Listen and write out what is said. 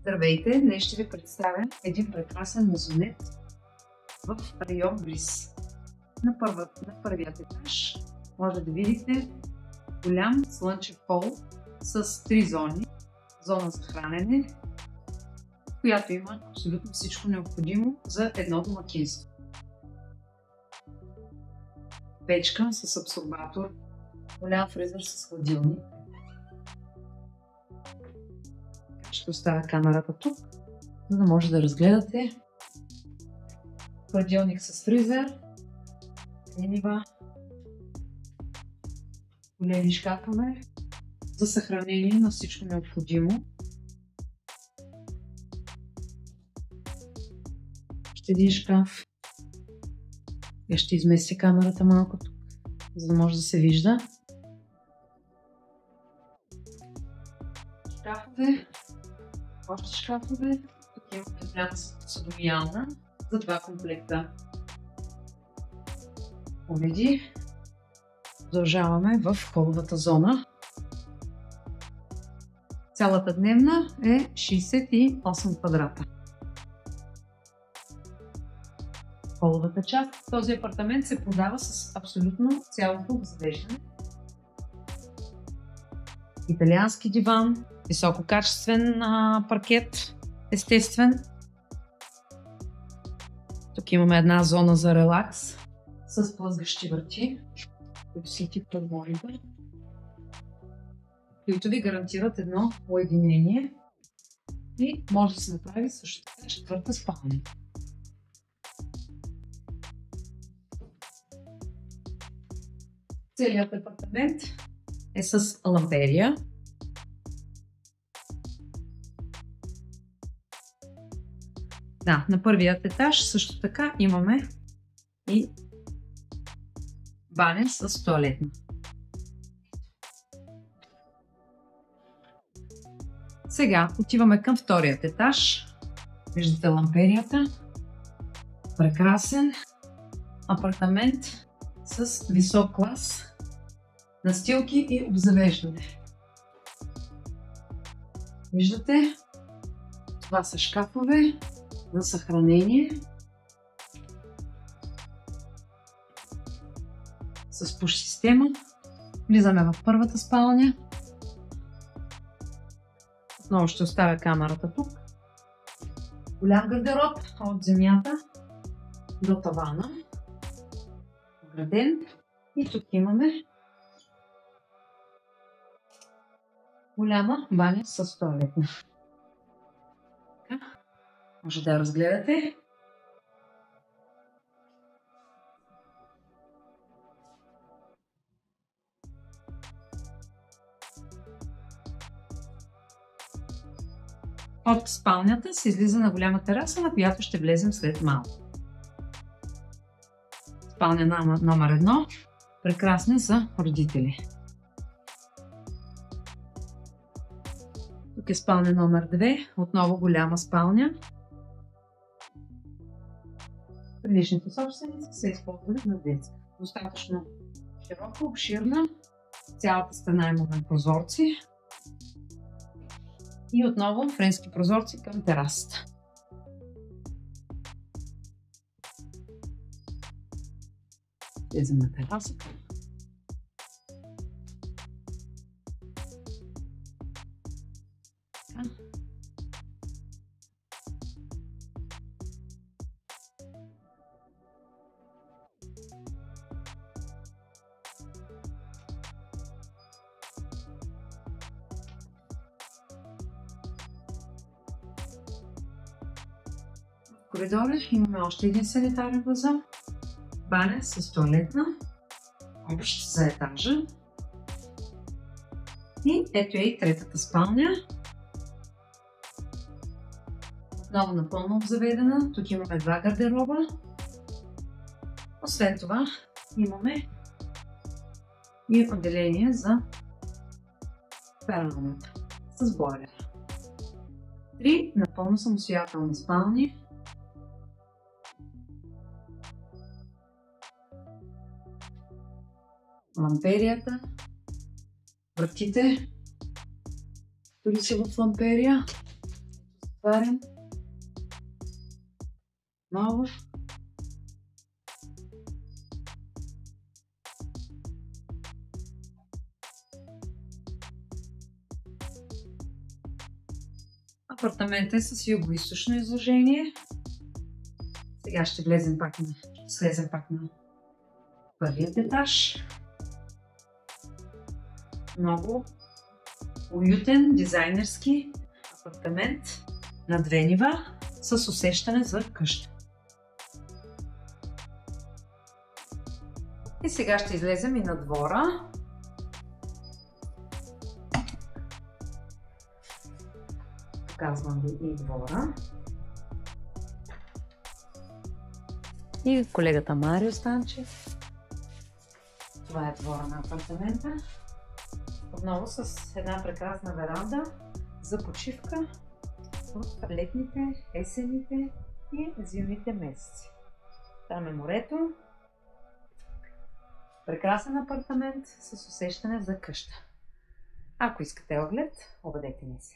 Здравейте! Днес ще ви представя един прекрасен мазонет в район Бриз. На първият етаж може да видите голям слънчев пол с 3 зони. Зона за хранене, в която има абсолютно всичко необходимо за едно домакинство. Печка с абсорбатор, голям фризер с хладилник. Ще оставя камерата тук, за да може да разгледате хладилник с фризер, нива, големи шкафове за съхранение на всичко необходимо. Ще един шкаф. Я ще изместя камерата малко тук, за да може да се вижда. Шкафове, още шкафове. Тук имаме голяма съдомиялна за 2 комплекта. Уреди. Продължаваме в холовата зона. Цялата дневна е 68 квадрата. Холовата част в този апартамент се продава с абсолютно цялото обзавеждане. Италиански диван, висококачествен паркет, естествен. Тук имаме една зона за релакс с плъзгащи врати, които си тип подмориба, които ви гарантират едно уединение и може да се направи също така 4-та спалня. Целият апартамент е с ламперия. Да, на първият етаж също така имаме и баня с тоалетна. Сега отиваме към вторият етаж. Виждате ламперията. Прекрасен апартамент с висок клас, настилки и обзавеждане. Виждате, това са шкафове за съхранение с пуш система. Влизаме в първата спалня. Отново ще оставя камерата тук. Голям гардероб от земята до тавана. Граден. И тук имаме голяма баня с тоалетна. Може да я разгледате. От спалнята се излиза на голяма тераса, на която ще влезем след малко. Спалня номер 1. Прекрасна за родители. Тук е спалня номер 2. Отново голяма спалня. Предишните собственици са използвали на детска. Достатъчно широко, обширна. Цялата стена имаме прозорци. И отново френски прозорци към терасата. Влезем на терасата. В коридора имаме още един санитарен възел, баня с тоалетна, общ за етажа. И ето е и третата спалня. Отново напълно обзаведена. Тук имаме 2 гардероба. Освен това имаме и отделение за пералнята с бойлер. 3 напълно самостоятелни спални. Ламперията, вратите, дори са в ламперия. Отварям. Ново. Апартаментът е с югоизточно изложение. Сега ще слезем пак на първият етаж. Много уютен, дизайнерски апартамент на 2 нива с усещане за къща. И сега ще излезем и на двора. Показвам ви и двора. И колегата Марио Станчев. Това е двора на апартамента. Отново с една прекрасна веранда за почивка в летните, есенните и зимните месеци. Там е морето. Прекрасен апартамент с усещане за къща. Ако искате оглед, обадете ни се.